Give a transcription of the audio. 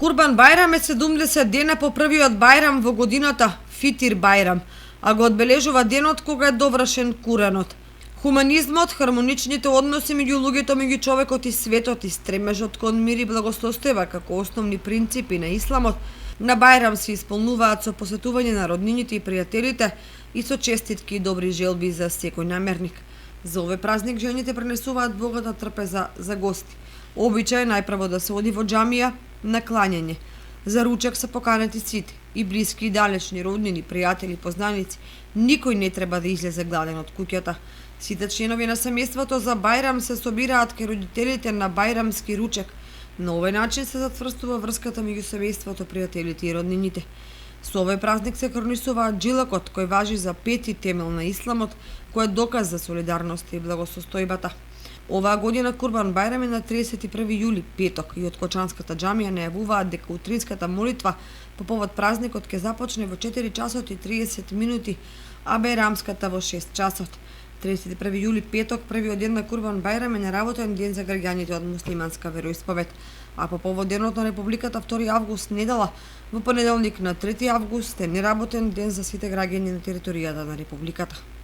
Курбан Бајрам е 70 дена по првиот бајрам во годината, Фитир Бајрам, а го одбележува денот кога е довршен Куранот. Хуманизмот, хармоничните односи меѓу луѓето, меѓу човекот и светот и стремежот кон мир и благосостојба како основни принципи на исламот, на Бајрам се исполнуваат со посетување на роднините и пријателите и со честитки и добри желби за секој намерник. За овој празник жените пренесуваат богата трпеза за гости. Обичај е најпрво да се оди во џамија на клањање. За ручек се поканети сите, и блиски и далечни, роднини, пријатели, познаници. Никој не треба да излезе гладен од куќата. Сите членови на семејството за Бајрам се собираат кај родителите на бајрамски ручек. На овој начин се затврстува врската меѓу семејството, пријателите и роднините. Со овој празник се кронисуваат джилакот, кој важи за пети темел на исламот, кој е доказ за солидарноста и благосостојбата. Оваа година Курбан Бајрам е на 31 јули, петок, и од Кочанската џамија најавуваат дека утринската молитва по повод празникот ќе започне во 4 часот и 30 минути, а бајрамската во 6 часот. 31 јули, петок, првиот ден на Курбан Бајрам е неработен ден за граѓаните од муслиманска вероисповед, а по повод денот на Републиката 2 август недела, во понеделник на 3 август е неработен ден за сите граѓани на територијата на Републиката.